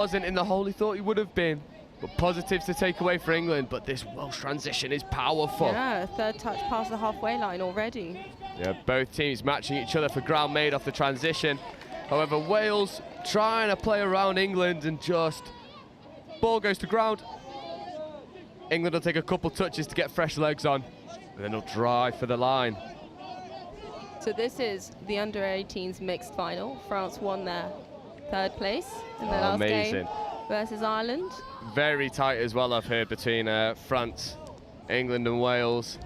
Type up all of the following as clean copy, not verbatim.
Wasn't in the hole he thought he would have been. But positives to take away for England, but this Welsh transition is powerful. Yeah, third touch past the halfway line already. Yeah, both teams matching each other for ground made off the transition. However, Wales trying to play around England and just ball goes to ground. England will take a couple touches to get fresh legs on, and then they'll drive for the line. So this is the under-18s mixed final. France won their third place in the last game versus Ireland. Very tight as well, I've heard, between France, England and Wales.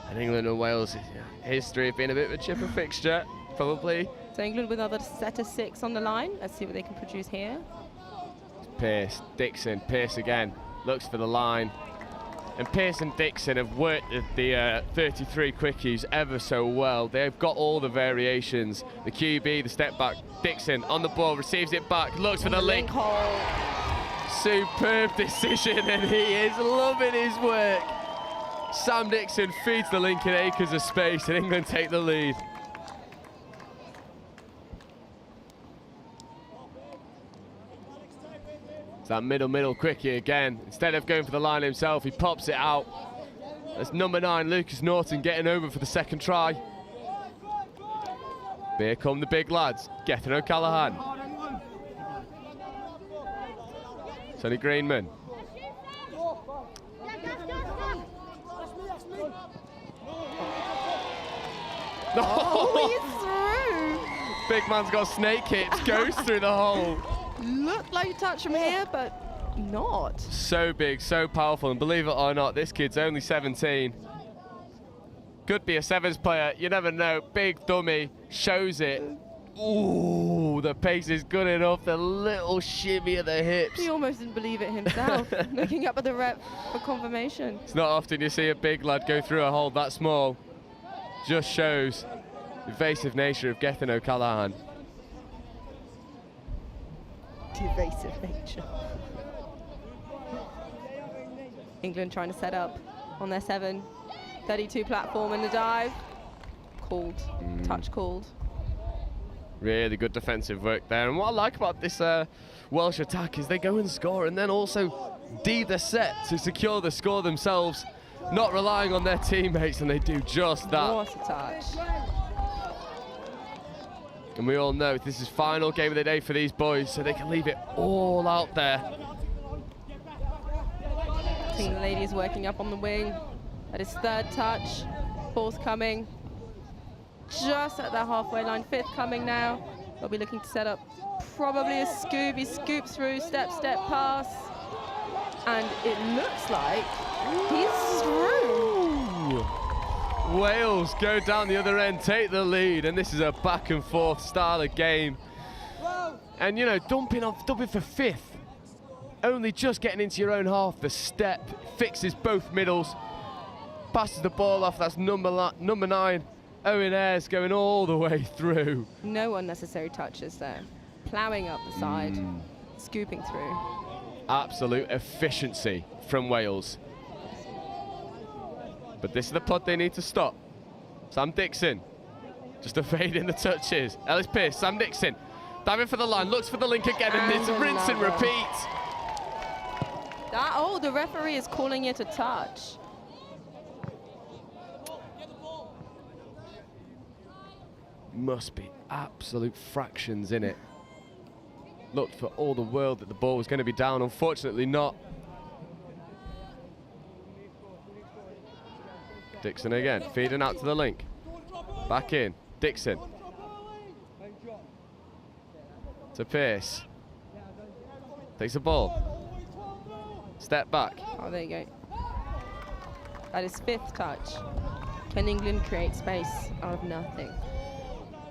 And England and Wales, history of being a bit of a chipper fixture, probably. So England with another set of 6 on the line. Let's see what they can produce here. Pearce, Dixon, Pearce again, looks for the line. And Pearce and Dixon have worked the 33 quickies ever so well. They've got all the variations. The QB, the step back, Dixon on the ball, receives it back, looks for the link. Hole. Superb decision, and he is loving his work. Sam Dixon feeds the link in acres of space, and England take the lead. It's that middle quickie again. Instead of going for the line himself, he pops it out. That's number 9, Lucas Norton, getting over for the second try. Here come the big lads. Gethin O'Callaghan. Sonny Greenman. Oh, he's through. Big man's got snake hips, goes through the hole. Looked like a touch from here, but not. So big, so powerful, and believe it or not, this kid's only 17. Could be a sevens player, you never know. Big dummy, shows it. Ooh, the pace is good enough. The little shimmy of the hips. He almost didn't believe it himself, looking up at the rep for confirmation. It's not often you see a big lad go through a hole that small. Just shows the evasive nature of Gethin O'Callaghan. Evasive nature. England trying to set up on their 7. 32 platform in the dive. Called. Touch called. Really good defensive work there. And what I like about this Welsh attack is they go and score and then also D the set to secure the score themselves, not relying on their teammates, and they do just that. What a touch. And we all know this is final game of the day for these boys, so they can leave it all out there. I think the lady is working up on the wing. That is 3rd touch. 4th coming. Just at the halfway line. 5th coming now. They'll be looking to set up probably a scoop. He scoops through, step pass. And it looks like he's through. Wales go down the other end, take the lead, and this is a back and forth style of game. And you know, dumping for 5th, only just getting into your own half. The step fixes both middles, passes the ball off. That's number 9, Owen Ayres, going all the way through. No unnecessary touches there. Ploughing up the side, scooping through. Absolute efficiency from Wales. But this is the pod they need to stop. Sam Dixon, just evading the touches. Ellis Pearce, Sam Dixon, diving for the line, looks for the link again, and it's rinse and repeat. Oh, the referee is calling it a touch. Must be absolute fractions in it. Looked for all the world that the ball was going to be down, unfortunately not. Dixon again, feeding out to the link. Back in, Dixon. To Pearce. Takes the ball. Step back. Oh, there you go. That is 5th touch. Can England create space out of nothing?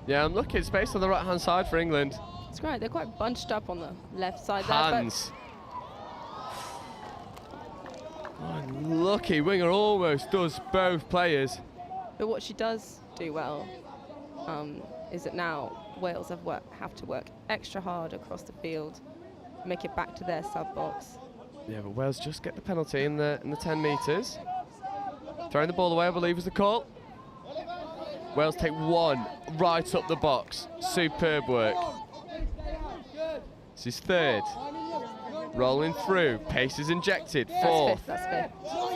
Yeah, I'm looking at space on the right-hand side for England. It's great. They're quite bunched up on the left side Hands. there. Lucky winger almost does both players. But what she does do well is that now Wales have to work extra hard across the field, make it back to their sub-box. Yeah, but Wales just get the penalty in the 10 metres. Throwing the ball away, I believe, was the call. Wales take 1 right up the box. Superb work. This is third. Rolling through. Pace is injected. Fourth. That's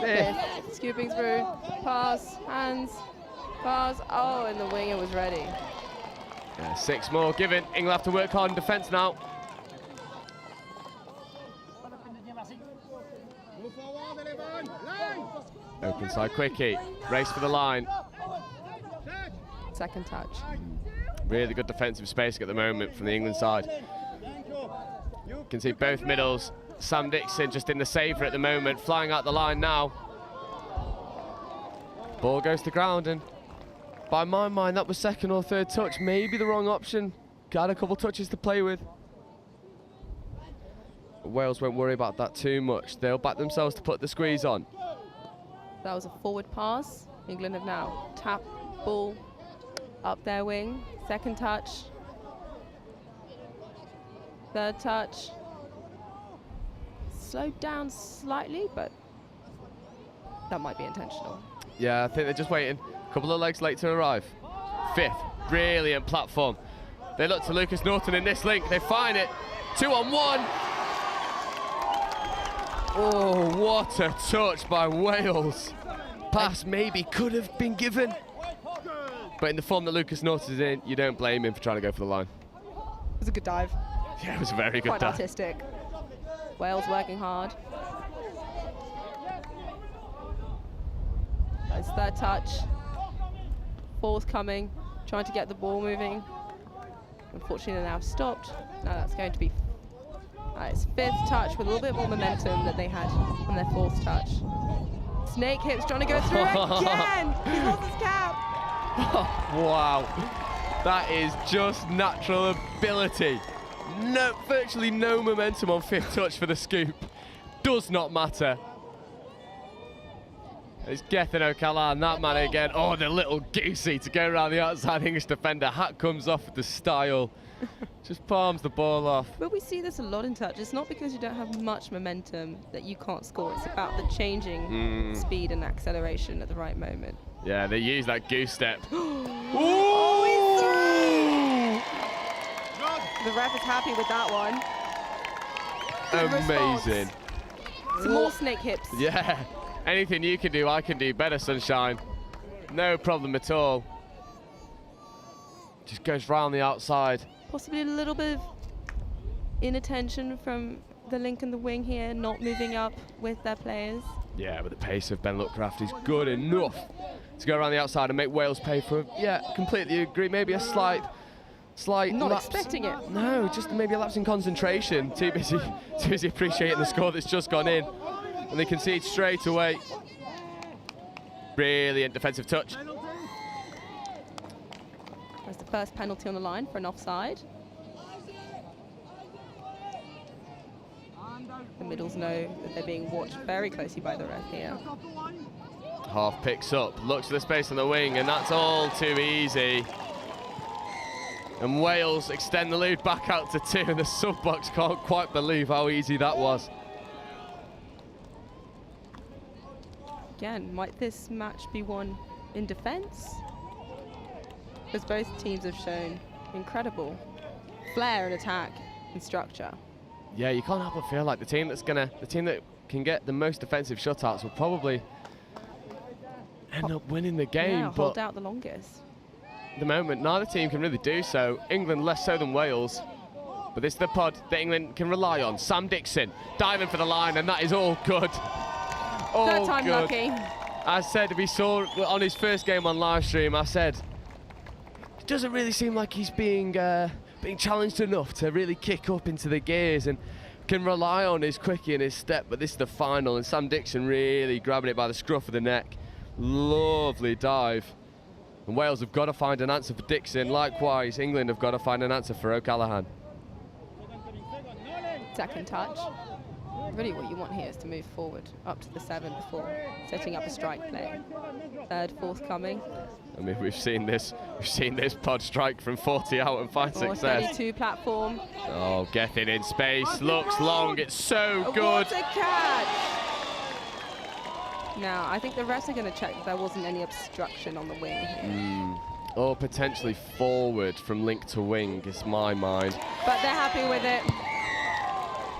fifth. Scooping through. Pass. Hands. Pass. Oh, and the winger was ready. Yeah, 6 more given. England have to work hard in defence now. Open side quickie. Race for the line. Second touch. Really good defensive spacing at the moment from the England side. You can see both middles. Sam Dixon just in the saver at the moment, flying out the line now. Ball goes to ground, and by my mind, that was second or third touch. Maybe the wrong option. Got a couple touches to play with. Wales won't worry about that too much. They'll back themselves to put the squeeze on. That was a forward pass. England have now tapped ball up their wing. Second touch. Third touch. Slowed down slightly, but that might be intentional. Yeah, I think they're just waiting. A couple of legs late to arrive. Fifth, brilliant platform. They look to Lucas Norton in this link. They find it. 2-on-1. Oh, what a touch by Wales. Pass maybe could have been given. But in the form that Lucas Norton is in, you don't blame him for trying to go for the line. It was a good dive. Yeah, it was a very good Quite dive. artistic. Wales working hard. That's third touch. Fourth coming, trying to get the ball moving. Unfortunately, now stopped. Now that's going to be it's fifth touch with a little bit more momentum that they had on their fourth touch. Snake hips trying to go through again. He's lost his cap. Wow, that is just natural ability. No, virtually no momentum on fifth touch for the scoop. Does not matter. It's Gethin O'Callaghan, that man again. Oh, the little goosey to go around the outside English defender. Hat comes off with the style. Just palms the ball off. But we see this a lot in touch. It's not because you don't have much momentum that you can't score. It's about the changing speed and acceleration at the right moment. Yeah, they use that goose step. Oh, he's through! The ref is happy with that one. Good amazing. Some more snake hips. Yeah, anything you can do, I can do better, Sunshine. No problem at all. Just goes round the outside. Possibly a little bit of inattention from the link and the wing here, not moving up with their players. Yeah, but the pace of Ben Lookcraft is good enough to go around the outside and make Wales pay for it. Yeah, completely agree. Maybe a slight not lapse. Expecting it. No, just maybe a lapse in concentration. Too busy appreciating the score that's just gone in. And they concede straight away. Brilliant defensive touch. That's the first penalty on the line for an offside. The middles know that they're being watched very closely by the ref here. Half picks up, looks for the space on the wing, and that's all too easy. And Wales extend the lead back out to 2, and the sub-box can't quite believe how easy that was. Again, might this match be won in defence? Because both teams have shown incredible flair and attack and structure. Yeah, you can't help but feel like the team that can get the most defensive shutouts will probably end up winning the game. Yeah, but hold out the longest. at the moment, neither team can really do so. England less so than Wales. But this is the pod that England can rely on. Sam Dixon diving for the line, and that is all good. All Third time good. lucky. I said, if he saw on his first game on live stream, I said, it doesn't really seem like he's being challenged enough to really kick up into the gears and can rely on his quickie and his step, but this is the final, and Sam Dixon really grabbing it by the scruff of the neck. Lovely dive. And Wales have got to find an answer for Dixon. Likewise, England have got to find an answer for O'Callaghan. Second touch. Really what you want here is to move forward up to the 7 before setting up a strike play. Third, fourth coming. I mean, we've seen this pod strike from 40 out and find success. 32 platform. Oh, Gethin in space, looks long, it's so good. What a catch! Now, I think the refs are going to check that there wasn't any obstruction on the wing here. Or potentially forward from link to wing is my mind. But they're happy with it.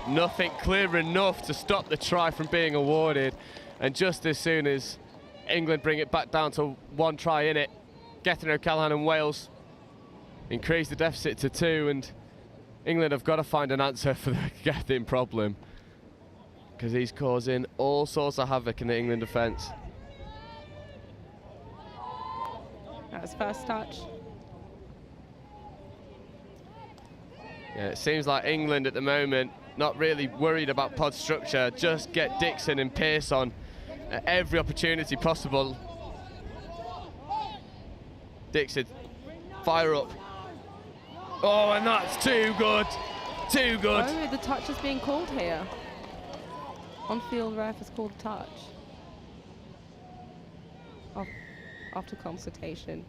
nothing clear enough to stop the try from being awarded. And just as soon as England bring it back down to 1 try in it, Gethin O'Callaghan and Wales increase the deficit to 2, and England have got to find an answer for the Gethin problem, because he's causing all sorts of havoc in the England defence. That was first touch. Yeah, it seems like England at the moment not really worried about pod structure, just get Dixon and Pearce on at every opportunity possible. Dixon, fire up. Oh, and that's too good. Too good. Oh, the touch is being called here. On-field ref has called a touch. After consultation.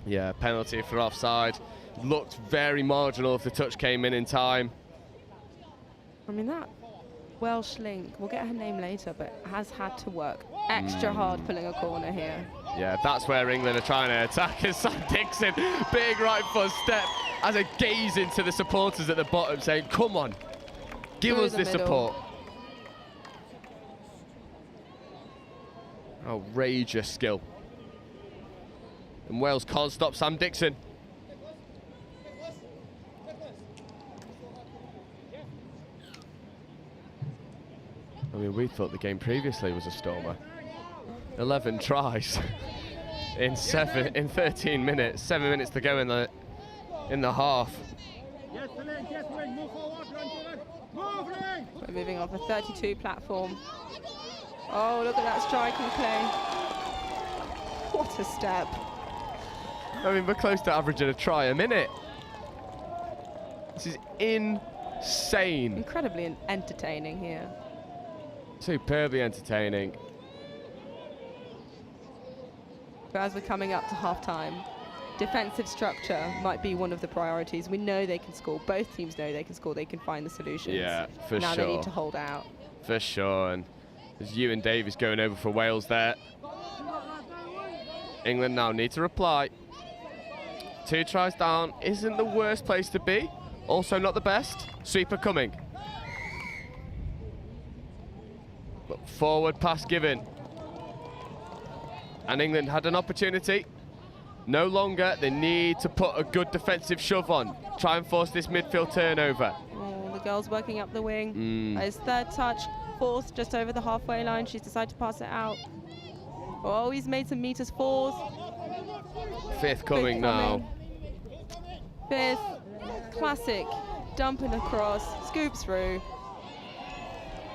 Yeah, penalty for offside. Looked very marginal if the touch came in time. I mean, that Welsh link, we'll get her name later, but has had to work extra hard pulling a corner here. Yeah, that's where England are trying to attack. And Sam Dixon, big right foot step, as a gaze into the supporters at the bottom, saying, come on, give us the support. Outrageous skill. And Wales can't stop Sam Dixon. I mean, we thought the game previously was a stormer. 11 tries in 13 minutes. 7 minutes to go in the half. We're moving off a 32 platform. Oh, look at that striking play. What a step. I mean, we're close to averaging a try a minute. This is insane. Incredibly entertaining here. Superbly entertaining. But as we're coming up to half-time, defensive structure might be one of the priorities. We know they can score. Both teams know they can score. They can find the solutions. Yeah, for now sure. Now they need to hold out. For sure. And there's Ewan Davies going over for Wales there. England now need to reply. 2 tries down isn't the worst place to be. Also not the best. Sweeper coming. But forward pass given. And England had an opportunity. No longer. They need to put a good defensive shove on. Try and force this midfield turnover. Oh, the girl's working up the wing. His third touch. Fourth, just over the halfway line. She's decided to pass it out. Oh, he's made some meters. Fourth. Fifth coming now. Fifth. Classic. Dumping across. Scoops through.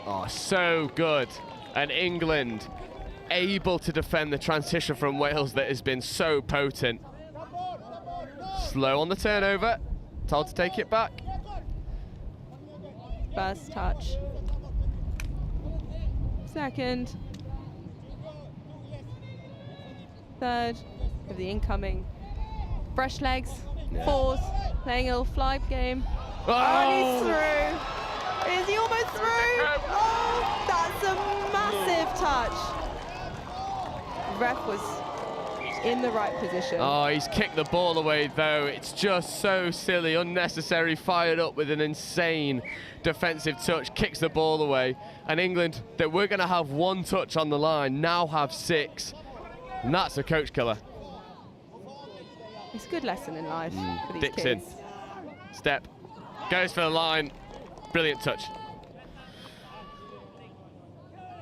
Oh, so good. And England able to defend the transition from Wales that has been so potent. Slow on the turnover. Told to take it back. First touch. Second. Third of the incoming. Fresh legs. Yeah. Fourth. Playing a little fly game. Oh! And he's through. Is he almost through? Oh, that's a massive touch. Ref was in the right position. Oh, he's kicked the ball away though. It's just so silly, unnecessary, fired up with an insane defensive touch, kicks the ball away. And England, that we're going to have 1 touch on the line, now have 6. And that's a coach killer. It's a good lesson in life for these Dixon. kids. Step. Goes for the line. Brilliant touch.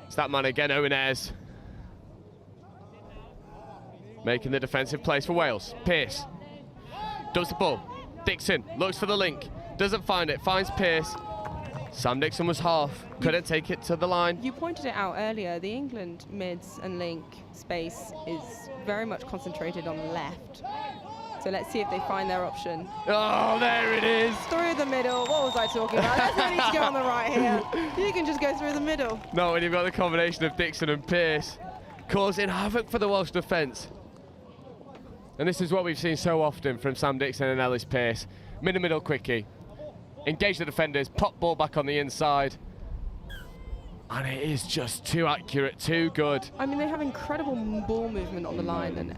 It's that man again, Owen Ayres. Making the defensive plays for Wales. Pearce. Dumps the ball. Dixon looks for the link. Doesn't find it. Finds Pearce. Sam Dixon was half. Couldn't take it to the line. You pointed it out earlier. The England mids and link space is very much concentrated on the left. So let's see if they find their option. Oh, there it is. Through the middle. What was I talking about? There's no need to go on the right here. You can just go through the middle. No, when you've got the combination of Dixon and Pearce causing havoc for the Welsh defence. And this is what we've seen so often from Sam Dixon and Ellis Pearce. Middle quickie. Engage the defenders, pop ball back on the inside. And it is just too accurate, too good. I mean, they have incredible ball movement on the line, and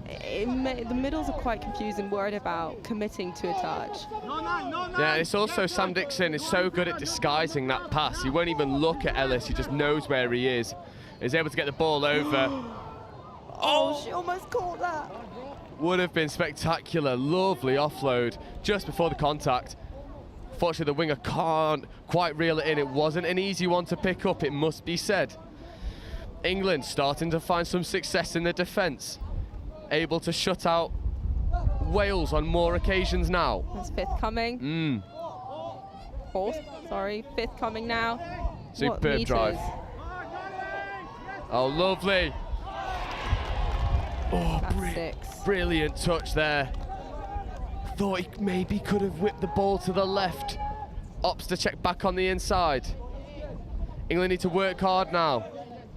the middles are quite confused and worried about committing to a touch. Yeah, it's also Sam Dixon is so good at disguising that pass. He won't even look at Ellis, he just knows where he is. He's able to get the ball over. Oh, she almost caught that. Would have been spectacular, lovely offload just before the contact. Fortunately, the winger can't quite reel it in. It wasn't an easy one to pick up, it must be said. England starting to find some success in the defence. Able to shut out Wales on more occasions now. That's fifth coming. Fourth, sorry, fifth coming now. Superb drive. Oh, lovely. Oh, brilliant touch there. Thought he maybe could have whipped the ball to the left. Opts to check back on the inside. England need to work hard now.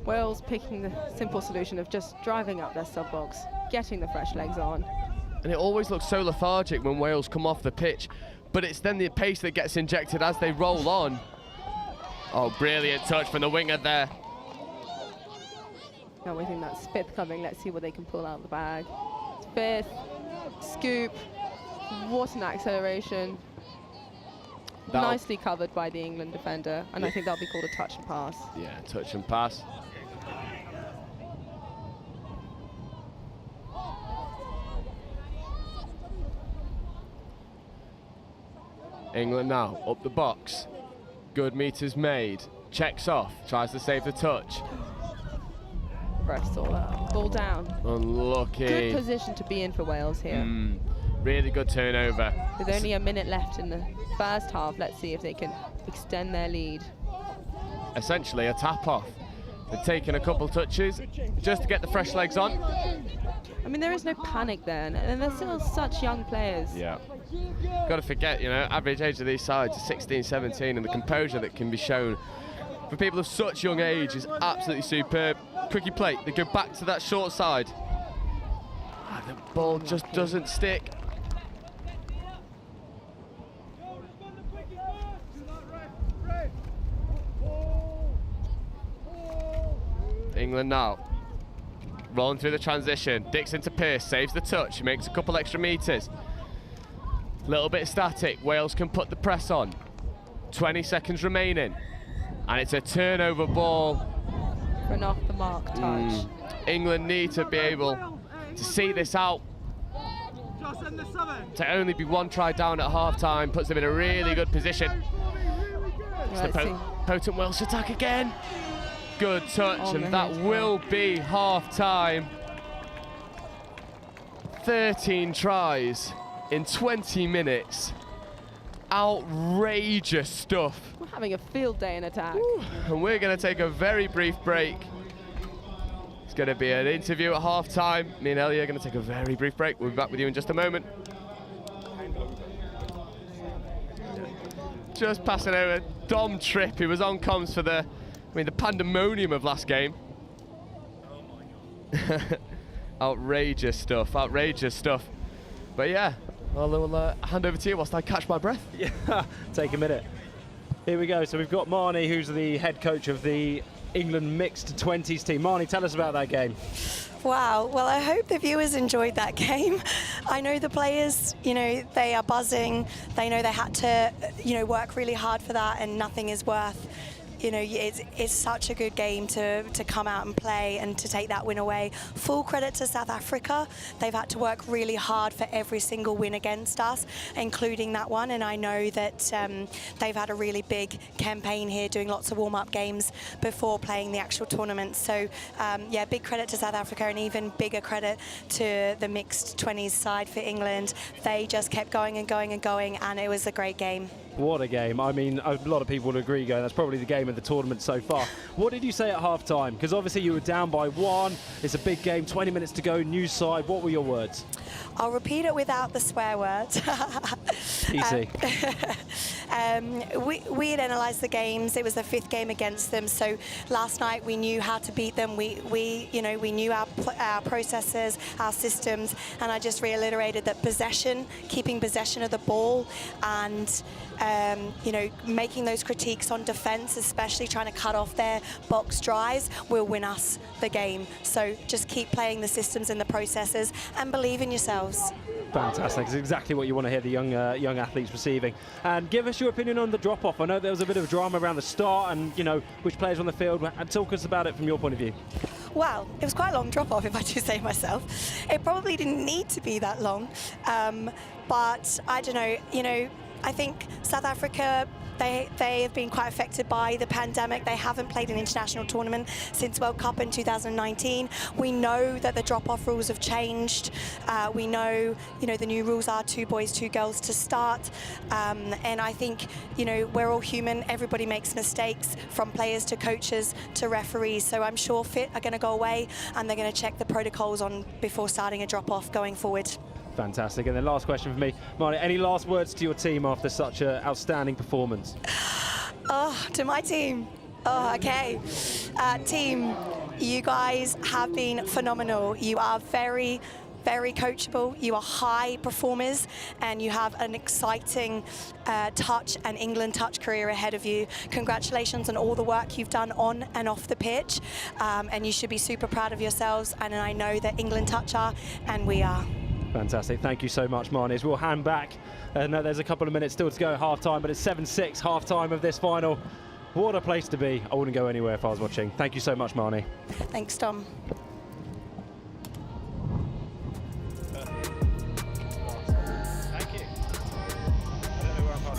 Wales picking the simple solution of just driving up their sub-box, getting the fresh legs on. And it always looks so lethargic when Wales come off the pitch, but it's then the pace that gets injected as they roll on. Oh, brilliant touch from the winger there. Now we think that's fifth coming. Let's see what they can pull out of the bag. Fifth, scoop. What an acceleration. Nicely covered by the England defender, and I think that'll be called a touch and pass. Yeah, touch and pass. England now up the box. Good meters made. Checks off. Tries to save the touch. Ref saw that. Ball down. Unlucky. Good position to be in for Wales here. Really good turnover. With only a minute left in the first half, let's see if they can extend their lead. Essentially a tap off. They've taken a couple touches just to get the fresh legs on. I mean, there is no panic there, and they're still such young players. Yeah. Got to forget, you know, average age of these sides is 16, 17, and the composure that can be shown for people of such young age is absolutely superb. Quickie plate, they go back to that short side. And the ball just doesn't stick. England now rolling through the transition. Dixon to Pearce, saves the touch, makes a couple extra meters. Little bit static. Wales can put the press on. 20 seconds remaining, and it's a turnover ball. For an off the mark touch. England need to be able to see this out. To only be one try down at half time puts them in a really good position. It's the potent Welsh attack again. Good touch, and that will be half time. 13 tries in 20 minutes. Outrageous stuff. We're having a field day in attack. And we're going to take a very brief break. It's going to be an interview at half time. Me and Ellie are going to take a very brief break. We'll be back with you in just a moment. Just passing over Dom Tripp, who was on comms for the pandemonium of last game. Outrageous stuff, outrageous stuff. But yeah, I'll hand over to you whilst I catch my breath. Yeah, take a minute. Here we go. So we've got Marnie, who's the head coach of the England mixed 20s team. Marnie, tell us about that game. Wow, well, I hope the viewers enjoyed that game. I know the players, you know, they are buzzing. They know they had to, you know, work really hard for that, and nothing is worth, you know, it's such a good game to come out and play and to take that win away. Full credit to South Africa. They've had to work really hard for every single win against us, including that one. And I know that they've had a really big campaign here, doing lots of warm-up games before playing the actual tournament. So, yeah, big credit to South Africa, and even bigger credit to the mixed 20s side for England. They just kept going and going and going, and it was a great game. What a game. I mean, a lot of people would agree, going, that's probably the game of the tournament so far. What did you say at half-time? Because obviously you were down by 1. It's a big game, 20 minutes to go, new side. What were your words? I'll repeat it without the swear words. Easy. We had analysed the games. It was the 5th game against them. So last night we knew how to beat them. We knew our processes, our systems, and I just reiterated that possession, keeping possession of the ball, and you know, making those critiques on defence, especially trying to cut off their box drives, will win us the game. So just keep playing the systems and the processes and believe in yourselves. Fantastic. It's exactly what you want to hear the young athletes receiving. And give us your opinion on the drop-off. I know there was a bit of drama around the start and, you know, which players on the field. And talk us about it from your point of view. Well, it was quite a long drop-off, if I do say myself. It probably didn't need to be that long. But I don't know, you know, I think South Africa, they have been quite affected by the pandemic. They haven't played an international tournament since World Cup in 2019. We know that the drop-off rules have changed. We know, you know, the new rules are 2 boys, 2 girls to start. And I think, you know, we're all human. Everybody makes mistakes, from players to coaches to referees. So I'm sure FIT are going to go away and they're going to check the protocols on before starting a drop-off going forward. Fantastic. And then last question for me, Marnie, any last words to your team after such an outstanding performance? Oh, to my team. Oh, okay. Team, you guys have been phenomenal. You are very, very coachable. You are high performers, and you have an exciting touch and England touch career ahead of you. Congratulations on all the work you've done on and off the pitch, and you should be super proud of yourselves. And I know that England touch are, and we are. Fantastic. Thank you so much, Marnie. We'll hand back. There's a couple of minutes still to go at half-time, but it's 7-6 half-time of this final. What a place to be. I wouldn't go anywhere if I was watching. Thank you so much, Marnie. Thanks, Tom. Thank you. I don't know where I'm from.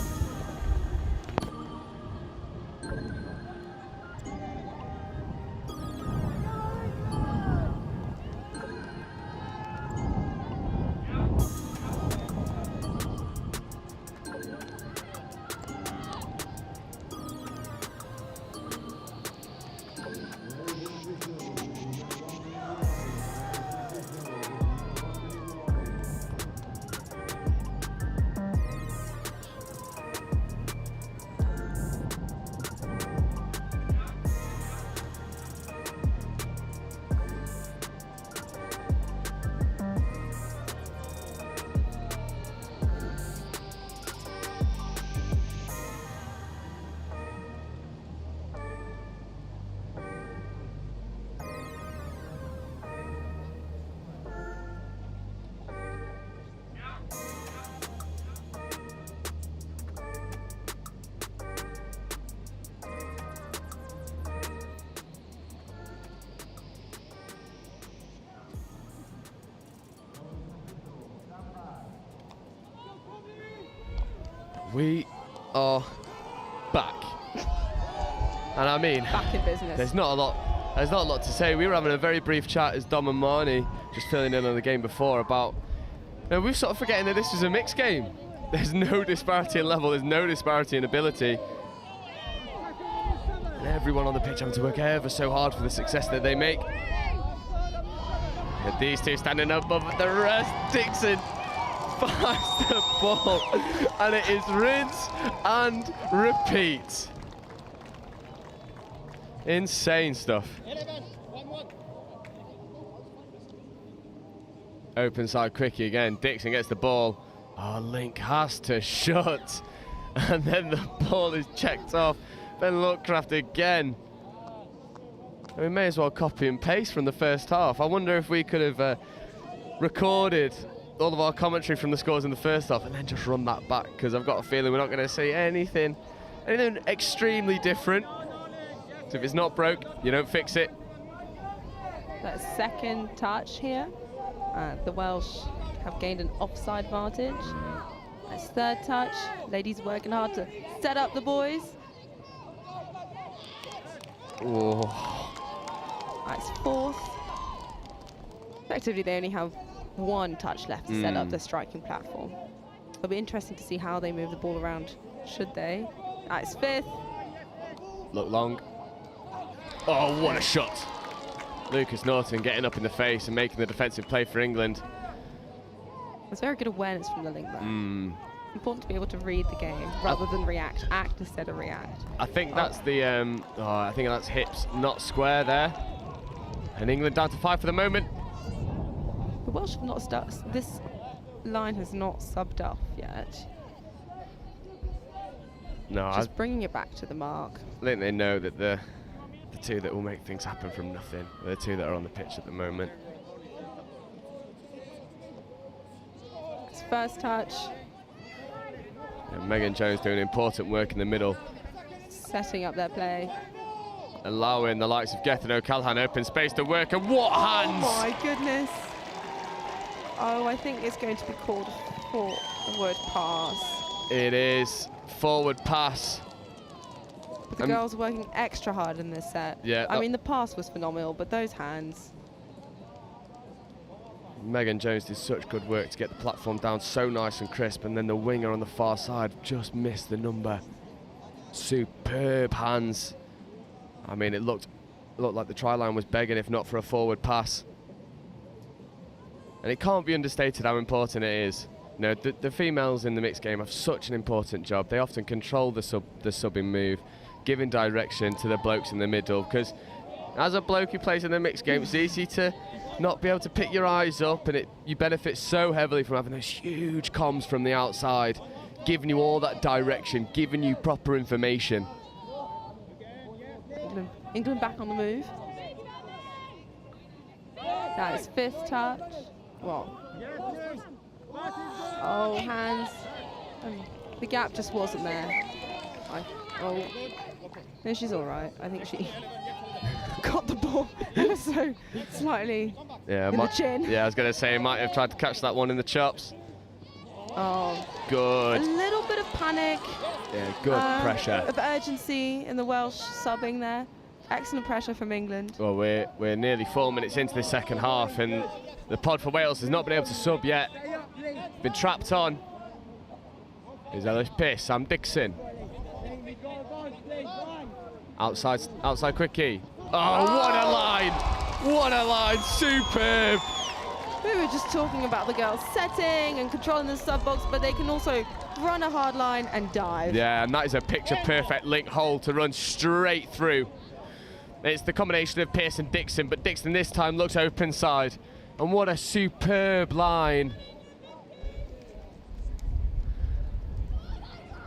We are back. And I mean, Back in business. there's not a lot to say. We were having a very brief chat as Dom and Marnie, just filling in on the game before, about, you know, we're sort of forgetting that this is a mixed game. There's no disparity in level, there's no disparity in ability. And everyone on the pitch having to work ever so hard for the success that they make. And these two standing above the rest. Dixon finds the ball, and it is rinse and repeat. Insane stuff. Open side quickie again. Dixon gets the ball. Oh, Link has to shut. And then the ball is checked off. Ben Lookcraft again. We may as well copy and paste from the first half. I wonder if we could have recorded all of our commentary from the scores in the first half and then just run that back, because I've got a feeling we're not going to see anything extremely different. So if it's not broke, you don't fix it. That second touch here. The Welsh have gained an offside advantage. That's third touch. Ladies working hard to set up the boys. Oh. That's fourth. Effectively, they only have one touch left to set up the striking platform. It'll be interesting to see how they move the ball around, should they. That's fifth. Look long. Oh, what a shot. Lucas Norton getting up in the face and making the defensive play for England. That's very good awareness from the link there. Important to be able to read the game rather than react. Act instead of react. I think that's the, I think that's hips not square there. And England down to 5 for the moment. The Welsh have not started. This line has not subbed off yet. No, Just bringing it back to the mark. I think they know that the two that will make things happen from nothing are the two that are on the pitch at the moment. It's first touch. And Megan Jones doing important work in the middle, Setting up their play. allowing the likes of Gethin O'Callaghan open space to work, and what hands! Oh my goodness. Oh, I think it's going to be called forward pass. It is forward pass. But the girls are working extra hard in this set. Yeah. I mean, the pass was phenomenal, but those hands. Megan Jones did such good work to get the platform down so nice and crisp, and then the winger on the far side just missed the number. Superb hands. I mean, it looked like the try line was begging, if not for a forward pass. And it can't be understated how important it is. You know, the females in the mixed game have such an important job. They often control the subbing move, giving direction to the blokes in the middle, because as a bloke who plays in the mixed game, it's easy to not be able to pick your eyes up, and you benefit so heavily from having those huge comms from the outside, giving you all that direction, giving you proper information. England back on the move. That is fifth touch. What? Oh, hands. The gap just wasn't there. No, she's all right. I think she got the ball ever so slightly in the chin. Yeah, I was going to say, might have tried to catch that one in the chops. Oh, good. A little bit of panic. Yeah, good pressure. Of urgency in the Welsh subbing there. Excellent pressure from England. Well, we're nearly 4 minutes into the second half, and the pod for Wales has not been able to sub yet. Been trapped on. Here's Ellis Pearce, Sam Dixon. Outside quickie. Oh, what a line! What a line! Superb! We were just talking about the girls setting and controlling the sub box, but they can also run a hard line and dive. Yeah, and that is a picture-perfect link hole to run straight through. It's the combination of Pearce and Dixon, but Dixon this time looks open side. And what a superb line.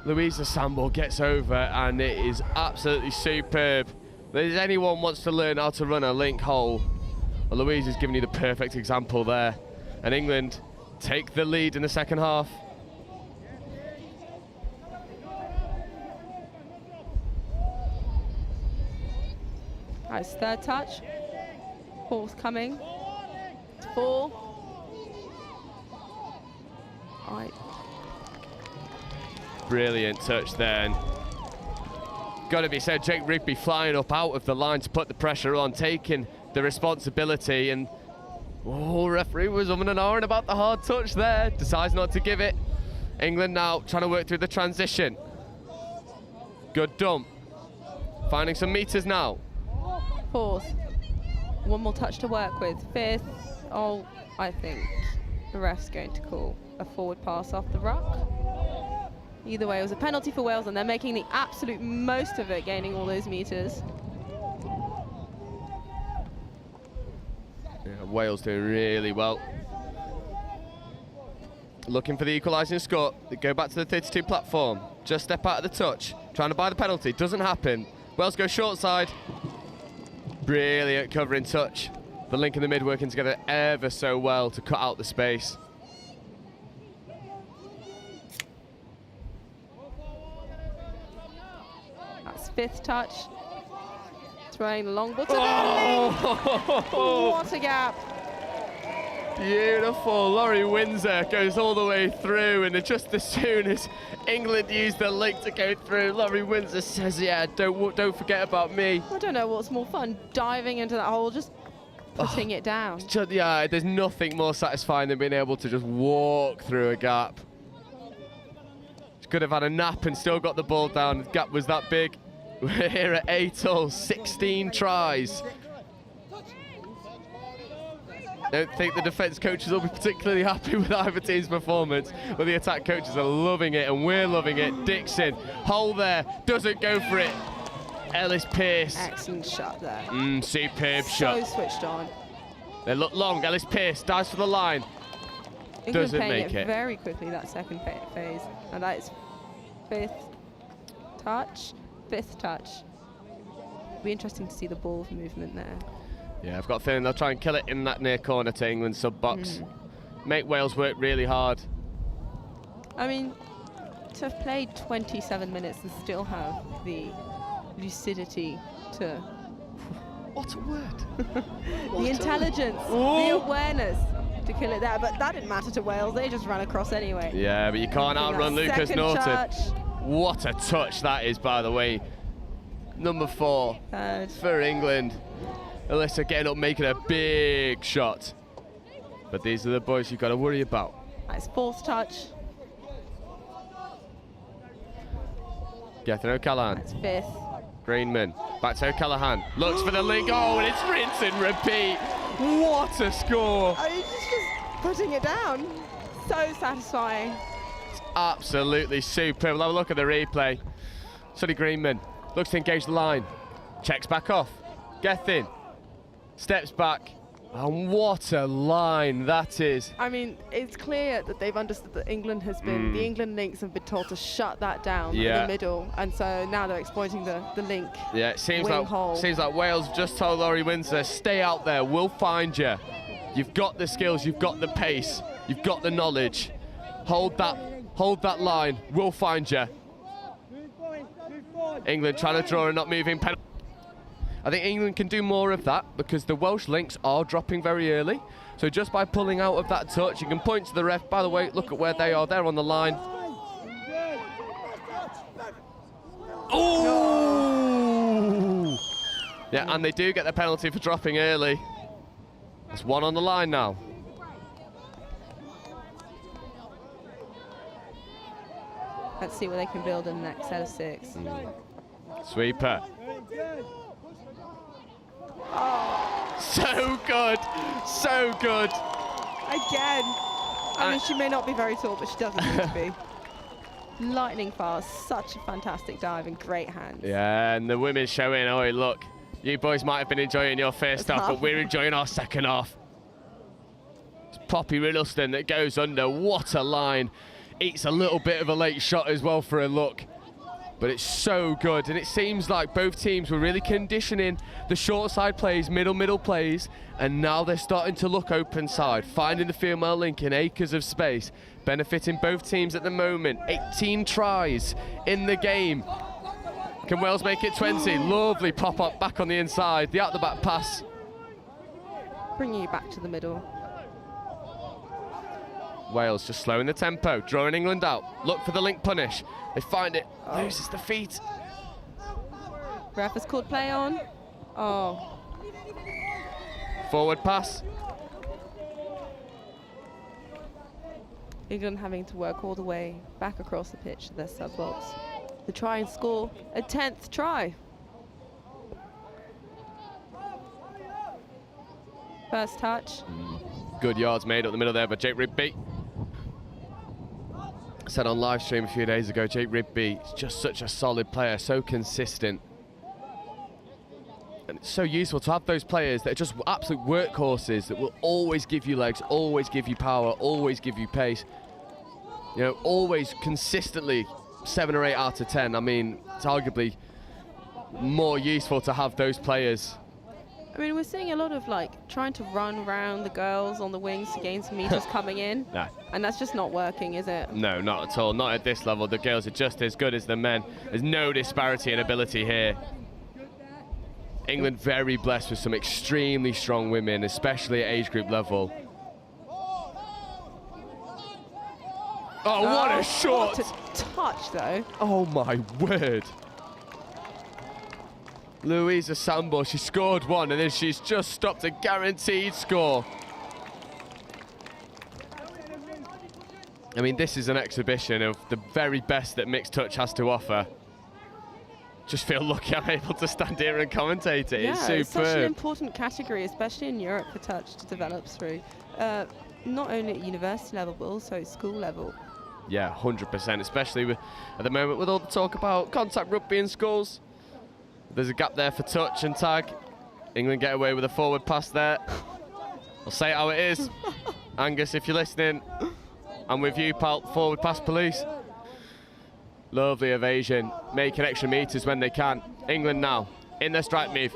Louisa Samble gets over, and it is absolutely superb. If anyone wants to learn how to run a link hole, well, Louise is giving you the perfect example there. And England take the lead in the second half. That's third touch. Fourth coming. 4. Brilliant touch then. Got to be said, Jake Rigby flying up out of the line to put the pressure on, taking the responsibility, and referee was umming and ahhing about the hard touch there, decides not to give it. England now trying to work through the transition. Good dump. Finding some meters now. Fourth. One more touch to work with. Fifth. Oh, I think the ref's going to call a forward pass off the ruck. Either way, it was a penalty for Wales, and they're making the absolute most of it, gaining all those meters. Yeah, Wales doing really well. Looking for the equalising score. They go back to the 32 platform. Just step out of the touch. Trying to buy the penalty. Doesn't happen. Wales go short side. Brilliant covering touch. The link in the mid working together ever so well to cut out the space. That's fifth touch. Throwing the long ball to the link. What a gap. Beautiful. Laurie Windsor goes all the way through, and just as soon as England used the link to go through, Laurie Windsor says, yeah, don't forget about me. I don't know what's more fun, diving into that hole, just putting it down. Yeah, there's nothing more satisfying than being able to just walk through a gap. She could have had a nap and still got the ball down. The gap was that big. We're here at 8-all, 16 tries. Don't think the defence coaches will be particularly happy with either team's performance, but the attack coaches are loving it, and we're loving it. Dixon, hole there, doesn't go for it. Ellis Pearce. Excellent shot there. Superb shot. So switched on. They look long. Ellis Pearce dives for the line. England Doesn't playing make it. very quickly, that second phase, and that is fifth. touch, 5th touch. Be interesting to see the ball movement there. Yeah, I've got a feeling they'll try and kill it in that near corner to England's sub-box. Make Wales work really hard. I mean, to have played 27 minutes and still have the lucidity to... What a word. the intelligence, the awareness to kill it there. But that didn't matter to Wales. They just ran across anyway. Yeah, but you can't outrun Lucas Norton. Touch. What a touch that is, by the way. Number 4 for England. Alyssa getting up, making a big shot. But these are the boys you've got to worry about. Nice 4th touch. Gethin O'Callaghan. That's 5th. Greenman. Back to O'Callaghan. Looks for the link. Oh, and it's rinse and repeat. What a score. I mean, just putting it down. So satisfying. It's absolutely superb. We'll have a look at the replay. Sonny Greenman looks to engage the line. Checks back off. Gethin. Steps back. And what a line that is. I mean, it's clear that they've understood that England has been, the England links have been told to shut that down in the middle. And so now they're exploiting the link. Yeah, it seems hole. like Wales just told Laurie Windsor, stay out there, we'll find you. You've got the skills, you've got the pace, you've got the knowledge. Hold that line, we'll find you. England trying to draw a not moving penalty. I think England can do more of that because the Welsh links are dropping very early. So just by pulling out of that touch, you can point to the ref. By the way, look at where they are. They're on the line. Oh! Yeah, and they do get the penalty for dropping early. There's 1 on the line now. Let's see what they can build in the next set of 6. Sweeper. Oh. So good, so good. Again. I mean, she may not be very tall, but she doesn't need to be. Lightning fast, such a fantastic dive and great hands. Yeah, and the women showing, oh, look, you boys might have been enjoying your first half, but we're enjoying our second half. It's Poppy Riddleston that goes under. What a line. Eats a little bit of a late shot as well for a look. But it's so good, and it seems like both teams were really conditioning the short side plays, middle plays, and now they're starting to look open side, finding the female link in acres of space, benefiting both teams at the moment. 18 tries in the game. Can Wales make it 20? Lovely pop up back on the inside, the out the back pass. Bringing you back to the middle. Wales just slowing the tempo, drawing England out. Look for the link punish. They find it, loses the feet. Ref has called play on. Oh. Forward pass. England having to work all the way back across the pitch to their sub-box to try and score a 10th try. First touch. Good yards made up the middle there by Jake Rigby. I said on live stream a few days ago, Jake Rigby is just such a solid player, so consistent. And it's so useful to have those players that are just absolute workhorses that will always give you legs, always give you power, always give you pace. You know, always consistently 7 or 8 out of 10. I mean, it's arguably more useful to have those players. I mean, we're seeing a lot of trying to run around the girls on the wings to gain some meters coming in. No. And that's just not working, is it? No, not at all. Not at this level. The girls are just as good as the men. There's no disparity in ability here. England very blessed with some extremely strong women, especially at age group level. Oh, what a shot! What a touch, though. Oh, my word. Louisa Sambo, she scored 1, and then she's just stopped a guaranteed score. I mean, this is an exhibition of the very best that mixed touch has to offer. Just feel lucky I'm able to stand here and commentate it. Yeah, it's superb. It's such an important category, especially in Europe, for touch to develop through. Not only at university level, but also school level. Yeah, 100%, especially at the moment with all the talk about contact rugby in schools. There's a gap there for touch and tag. England get away with a forward pass there. I'll say it how it is. Angus, if you're listening, I'm with you, pal. Forward pass police. Lovely evasion, making extra meters when they can. England now in the strike move.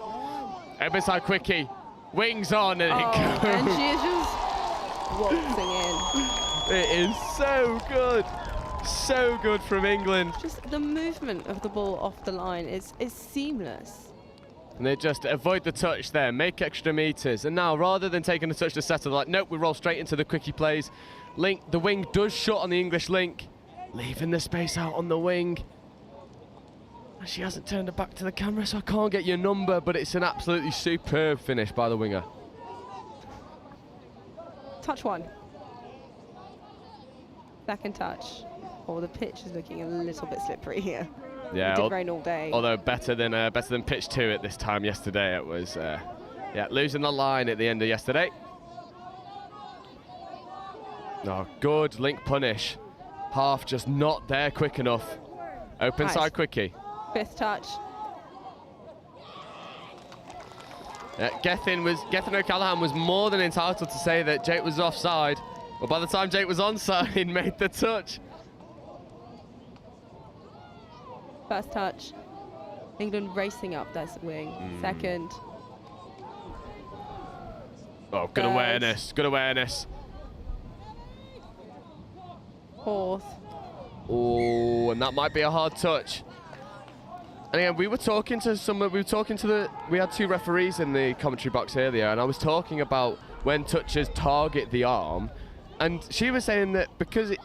Open side quickie, wings on, and it goes. And she is just waltzing in. It is so good. So good from England. Just the movement of the ball off the line is seamless. And they just avoid the touch there, make extra meters. And now, rather than taking a touch to settle, like, nope, we roll straight into the quickie plays. Link, the wing does shut on the English link, leaving the space out on the wing. And she hasn't turned her back to the camera, so I can't get your number, but it's an absolutely superb finish by the winger. Touch one. Second touch. Oh, the pitch is looking a little bit slippery here. Yeah, it did rain all day. Although better than pitch 2 at this time yesterday. It was, yeah, losing the line at the end of yesterday. Oh, good link punish. Half just not there quick enough. Open Nice. side quickie. Fifth touch. Gethin O'Callaghan was more than entitled to say that Jake was offside. But by the time Jake was onside, made the touch. First touch. England racing up this wing. Second. Oh, good Third. awareness. Good awareness. Fourth. Oh, and that might be a hard touch. And again, we had 2 referees in the commentary box earlier, and I was talking about when touches target the arm, and she was saying that because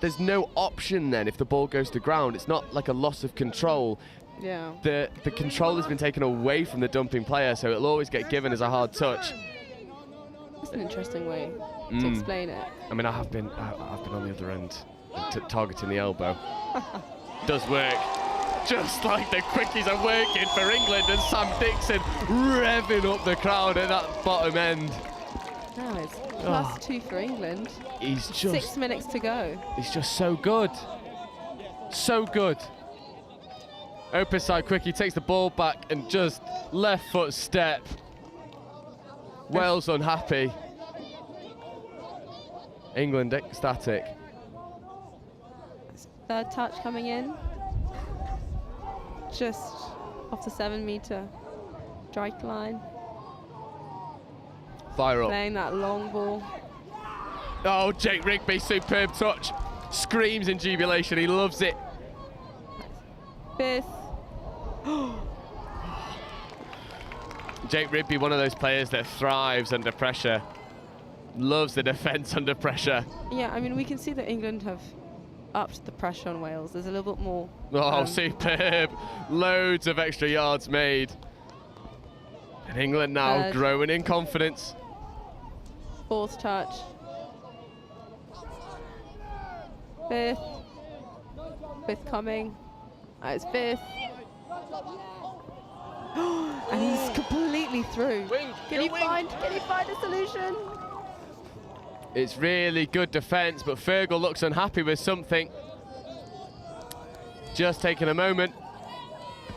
there's no option then if the ball goes to ground, it's not like a loss of control. Yeah. The control has been taken away from the dumping player, so it'll always get given as a hard touch. That's an interesting way to explain it. I mean, I've been on the other end, targeting the elbow. Does work. Just like the quickies are working for England, and Sam Dixon revving up the crowd at that bottom end. Now it's +2 for England. He's just 6 minutes to go. He's just so good. So good. Open side quickie, takes the ball back and just left foot step. Wales unhappy. England ecstatic. Third touch coming in. Just off the 7-meter strike line. Fire up. Playing that long ball. Oh, Jake Rigby, superb touch. Screams in jubilation, he loves it. Fifth. Jake Rigby, one of those players that thrives under pressure. Loves the defence under pressure. Yeah, I mean, we can see that England have upped the pressure on Wales. There's a little bit more. Oh, superb. Loads of extra yards made. And England now growing in confidence. Fourth touch. Fifth. Fifth coming. It's fifth. And he's completely through. Can he find a solution? It's really good defence, but Fergal looks unhappy with something. Just taking a moment.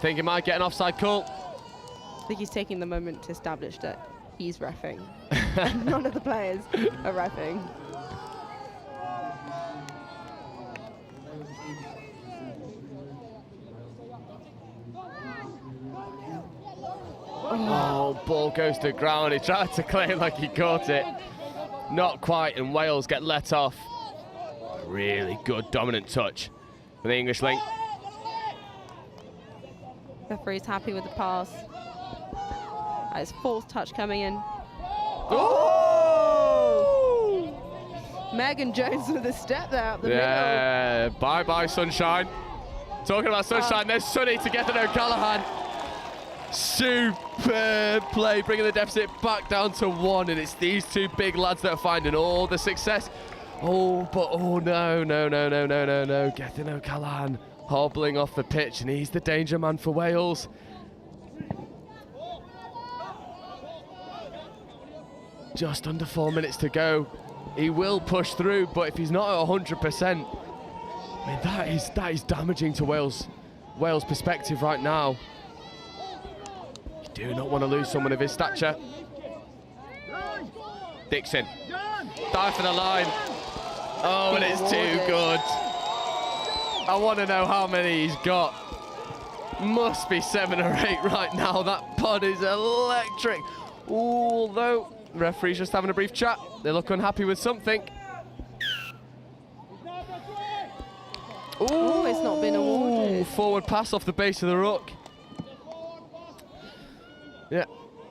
Think he might get an offside call. I think he's taking the moment to establish that he's reffing. None of the players are reffing. Oh, ball goes to ground. He tried to claim like he caught it. Not quite, and Wales get let off. A really good dominant touch for the English link. Referee's happy with the pass. His fourth touch coming in. Oh! Megan Jones with a step there up the middle. Yeah, bye-bye sunshine. Talking about sunshine, there's Sonny to get to O'Callaghan. Superb play, bringing the deficit back down to 1, and it's these 2 big lads that are finding all the success. Oh, but no. Gethin O'Callaghan hobbling off the pitch, and he's the danger man for Wales. Just under 4 minutes to go. He will push through, but if he's not at 100%, I mean, that is damaging to Wales' perspective right now. You do not want to lose someone of his stature. Dixon, dive for the line. Oh, and it's too good. I want to know how many he's got. Must be 7 or 8 right now. That pod is electric. Although, referee's just having a brief chat. They look unhappy with something. Oh, it's not been awarded. Forward pass off the base of the ruck. Yeah,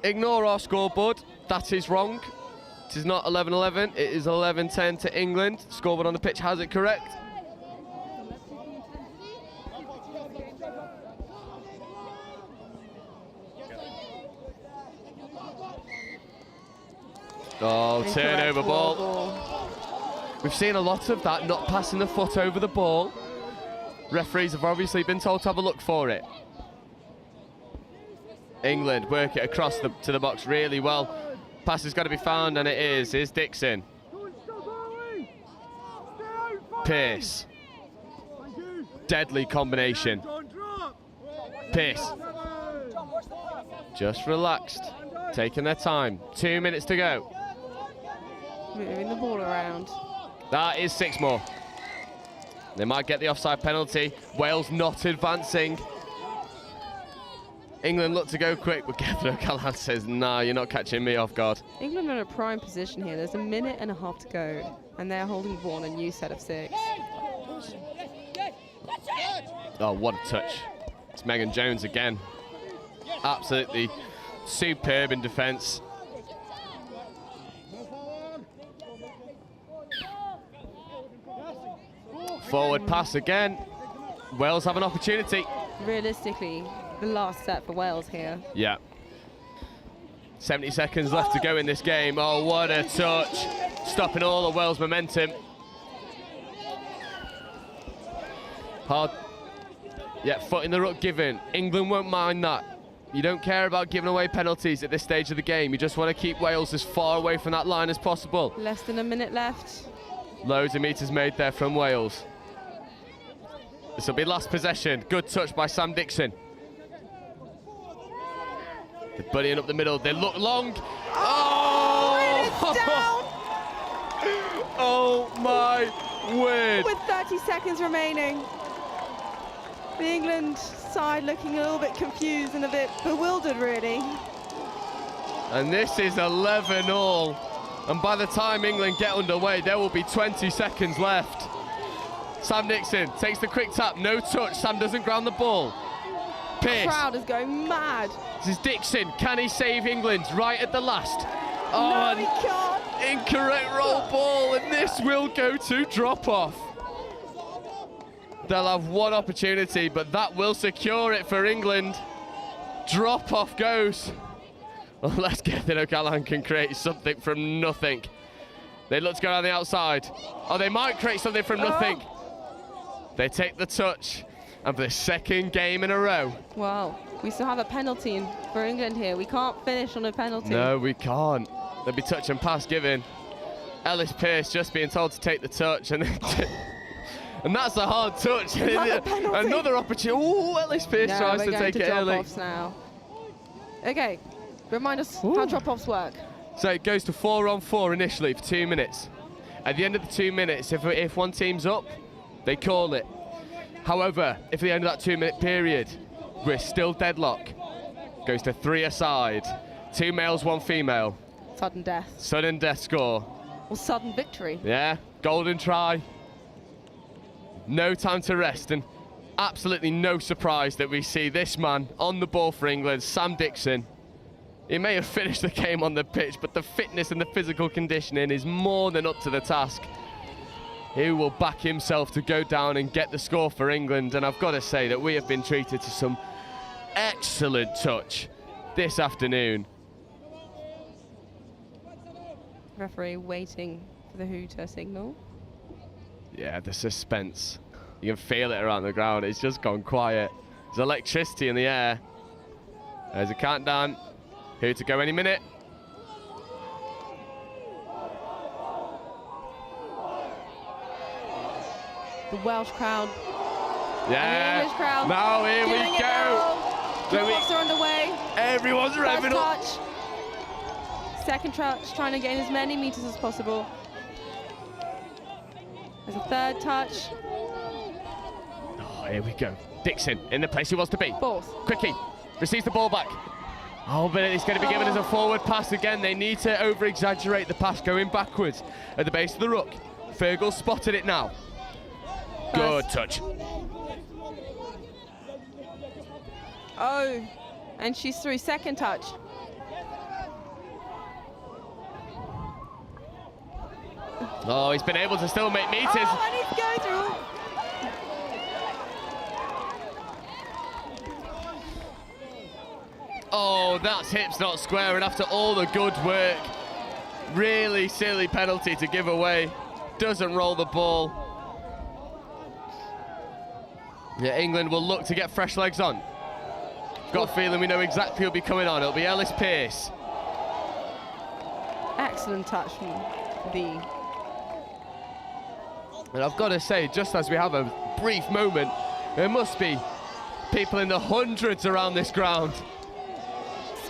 ignore our scoreboard. That is wrong. It is not 11-11. It is 11-10 to England. Scoreboard on the pitch has it correct. Oh, turnover ball. We've seen a lot of that, not passing the foot over the ball. Referees have obviously been told to have a look for it. England work it across to the box really well. Pass has got to be found, and it is. Here's Dixon. Pearce. Deadly combination. Pearce. Just relaxed. Taking their time. 2 minutes to go. Moving the ball around. That is 6 more. They might get the offside penalty. Wales not advancing. England look to go quick, but Kevin O'Callaghan says, nah, you're not catching me off guard. England are in a prime position here. There's a minute and a half to go, and they're holding the ball on a new set of 6. Oh, what a touch. It's Megan Jones again. Absolutely superb in defence. Forward pass again. Wales have an opportunity. Realistically, the last set for Wales here. Yeah. 70 seconds left to go in this game. Oh, what a touch. Stopping all of Wales' momentum. Hard. Yeah, foot in the ruck given. England won't mind that. You don't care about giving away penalties at this stage of the game. You just want to keep Wales as far away from that line as possible. Less than a minute left. Loads of meters made there from Wales. This will be last possession. Good touch by Sam Dixon. They're buddying up the middle. They look long. Oh! It's down! Oh my word. With 30 seconds remaining. The England side looking a little bit confused and a bit bewildered, really. And this is 11-all. And by the time England get underway, there will be 20 seconds left. Sam Dixon takes the quick tap, no touch. Sam doesn't ground the ball. Pearce. The crowd is going mad. This is Dixon. Can he save England right at the last? Oh, No, he can't. incorrect roll ball, and this will go to drop-off. They'll have one opportunity, but that will secure it for England. Drop-off goes. Unless Kevin O'Callaghan can create something from nothing. They look to go down the outside. Oh, they might create something from nothing. They take the touch. And for the second game in a row. Wow, we still have a penalty for England here. We can't finish on a penalty. No, we can't. There'll be touch and pass given. Ellis Pearce just being told to take the touch. And that's a hard touch. Another opportunity. Oh, Ellis Pearce tries to take it early. Now. Okay, remind us how drop-offs work. So it goes to 4-on-4 initially for 2 minutes. At the end of the 2 minutes, if one team's up, they call it. However, if at the end of that 2 minute period, we're still deadlock, goes to 3 aside. 2 males, 1 female. Sudden death. Sudden death score. Or sudden victory. Yeah, golden try. No time to rest, and absolutely no surprise that we see this man on the ball for England, Sam Dixon. He may have finished the game on the pitch, but the fitness and the physical conditioning is more than up to the task. He will back himself to go down and get the score for England, and I've got to say that we have been treated to some excellent touch this afternoon. Referee waiting for the hooter signal. Yeah, the suspense. You can feel it around the ground. It's just gone quiet. There's electricity in the air. There's a countdown. Who to go any minute. The Welsh crowd. Yeah. And the English crowd. Now here we go. Drop-offs are underway. Everyone's revving up. First touch. Second touch, trying to gain as many meters as possible. There's a third touch. here we go. Dixon in the place he wants to be. Fourth. Quickly receives the ball back. Oh, but it's going to be given as a forward pass again. They need to over-exaggerate the pass going backwards at the base of the ruck. Fergal spotted it now. Good touch. Oh, and she's through. Second touch. Oh, he's been able to still make meters. Oh, and he's going through. Oh, that's hips not square, and after all the good work, really silly penalty to give away. Doesn't roll the ball. Yeah, England will look to get fresh legs on. Got a feeling we know exactly who'll be coming on. It'll be Ellis Pearce. Excellent touch from the... And I've got to say, just as we have a brief moment, there must be people in the hundreds around this ground.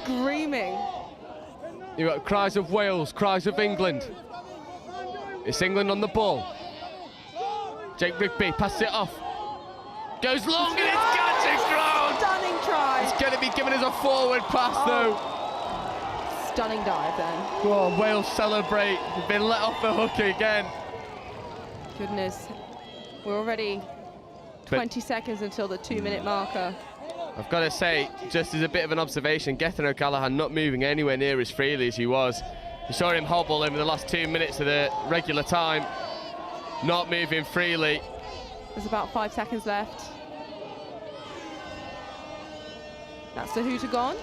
Screaming. You've got cries of Wales, cries of England. It's England on the ball. Jake Rigby passes it off. Goes long and it's catching ground. Stunning try. It's going to be given as a forward pass though. Stunning dive then. Oh, Wales celebrate. They've been let off the hook again. Goodness. We're already 20 seconds until the 2-minute marker. I've got to say, just as a bit of an observation, Gethin O'Callaghan not moving anywhere near as freely as he was. You saw him hobble over the last 2 minutes of the regular time. Not moving freely. There's about 5 seconds left. That's the hooter gone.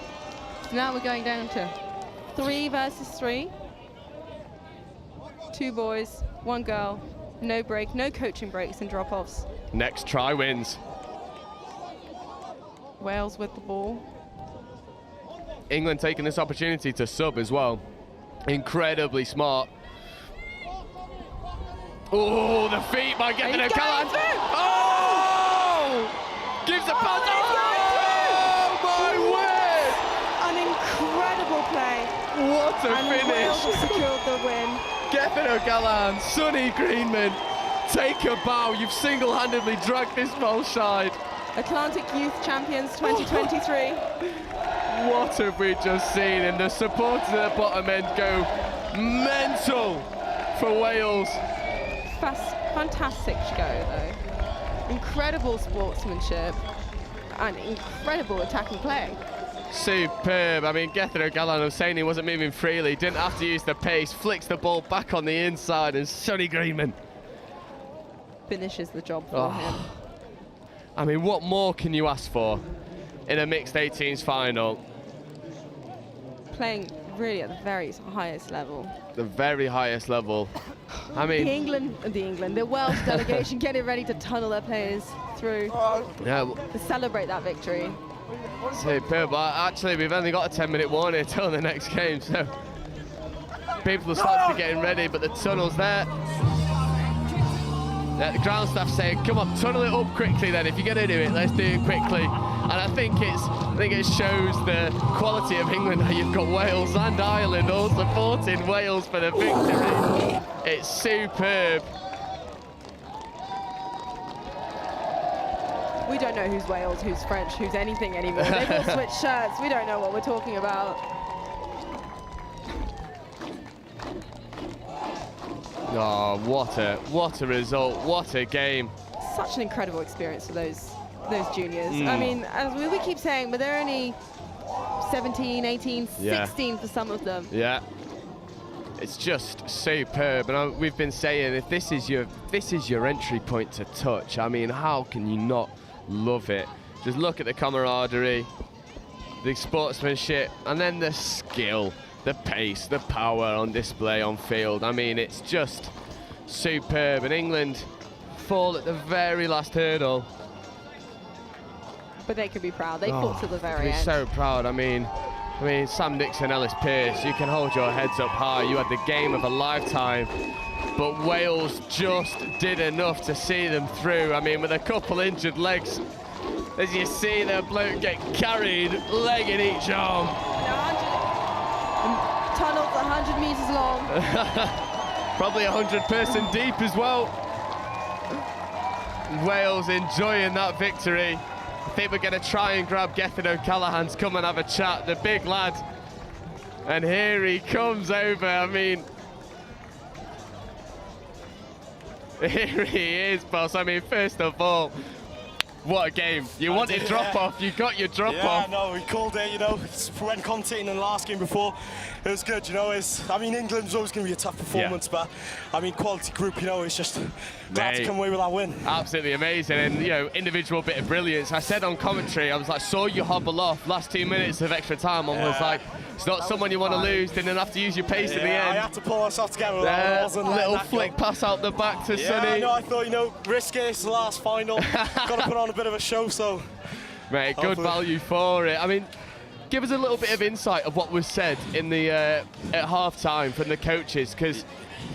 So now we're going down to 3 versus 3. 2 boys, 1 girl. No break, no coaching breaks and drop-offs. Next try wins. Wales with the ball. England taking this opportunity to sub as well. Incredibly smart. Oh, the feet by Gethin O'Callaghan. Oh! Gives a pass. Oh, my word! An incredible play. What a and finish. Wales have secured the win. Gethin O'Callaghan, Sonny Greenman, take a bow. You've single-handedly dragged this Welsh side. Atlantic Youth Champions 2023. What have we just seen? And the supporters at the bottom end go mental for Wales. Fantastic show, though. Incredible sportsmanship and incredible attacking play. Superb. I mean, Gethin O'Callaghan was saying he wasn't moving freely, didn't have to use the pace, flicks the ball back on the inside, and Sonny Greenman finishes the job for him. I mean, what more can you ask for in a mixed 18s final? Playing really at the very highest level. The very highest level. I mean, the Welsh delegation getting ready to tunnel their players through to celebrate that victory. Superb. Actually, we've only got a 10-minute warning until the next game, so people will start to be getting ready, but the tunnel's there. The ground staff saying, come on, tunnel it up quickly then. If you're going to do it, let's do it quickly. And I think it shows the quality of England that you've got Wales and Ireland all supporting Wales for the victory. It's superb. We don't know who's Wales, who's French, who's anything anymore. They've all switched shirts. We don't know what we're talking about. Oh, what a result, what a game. Such an incredible experience for those juniors. I mean, as we keep saying, but they're only 17, 18, 16 for some of them. Yeah. It's just superb, and we've been saying, if this is your entry point to touch, I mean, how can you not love it? Just look at the camaraderie, the sportsmanship, and then the skill, the pace, the power on display on field. I mean, it's just superb, and England fall at the very last hurdle. But they could be proud. They fought to the very end. So proud. I mean, Sam Dixon, Ellis Pearce, you can hold your heads up high. You had the game of a lifetime, but Wales just did enough to see them through. I mean, with a couple injured legs, as you see the bloke get carried, leg in each arm. Tunnels 100 meters long. Probably 100-person deep as well. Wales enjoying that victory. I think we're going to try and grab Gethin O'Callaghan to come and have a chat, the big lad. And here he comes over. I mean, here he is, boss. I mean, first of all, what a game. You wanted drop-off, you got your drop-off. Yeah, no, we called it, you know, when commentating in the last game before, it was good, you know. I mean, England's always going to be a tough performance, but, I mean, quality group, you know, it's just glad to come away with that win. Absolutely amazing, and, you know, individual bit of brilliance. I said on commentary, I was like, saw you hobble off last 2 minutes of extra time, and was like, it's not someone you want to lose, didn't have to use your pace in the end. I had to pull myself together with that. I wasn't little flick pass out the back to Sonny. No, I thought, you know, risk it, it's the last final. Got to put on a bit of a show, so. Mate, good value for it. I mean, give us a little bit of insight of what was said in the at half-time from the coaches, because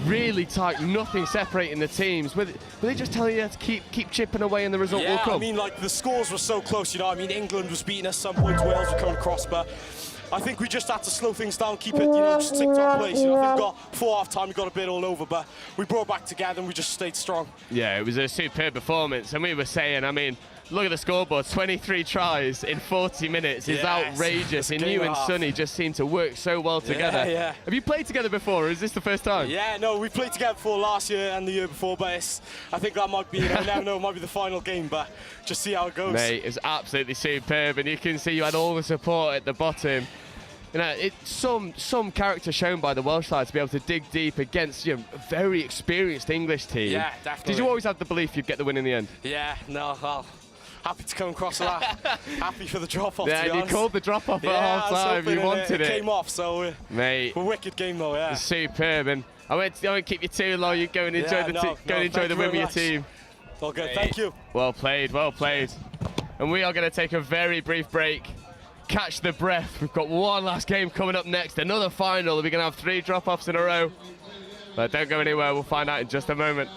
really tight, nothing separating the teams. Were they just telling you to keep chipping away and the result will come? I mean, like, the scores were so close, you know. I mean, England was beating us some points, Wales were coming across, but I think we just had to slow things down, keep it, you know, just stick to our place. You know, I think we got before half-time, we got a bit all over, but we brought back together and we just stayed strong. Yeah, it was a superb performance, and we were saying, I mean, look at the scoreboard, 23 tries in 40 minutes is outrageous, and you and Sonny just seem to work so well together. Yeah. Have you played together before, or is this the first time? Yeah, no, we played together before last year and the year before, but I think that might be, you know, never know, it might be the final game, but just see how it goes. Mate, it's absolutely superb, and you can see you had all the support at the bottom. You know, it's some character shown by the Welsh side to be able to dig deep against, you know, a very experienced English team. Yeah, definitely. Did you always have the belief you'd get the win in the end? Yeah, no, well, happy to come across that. Happy for the drop-off, yeah, to be you honest. called the drop-off at half-time. You wanted it. It came off, so mate, a wicked game though, yeah. It's superb, and I won't keep you too long. You go and enjoy the win with your team. All good, thank you. Well played, well played. And we are going to take a very brief break. Catch the breath. We've got one last game coming up next, another final. We're going to have 3 drop-offs in a row. But don't go anywhere, we'll find out in just a moment.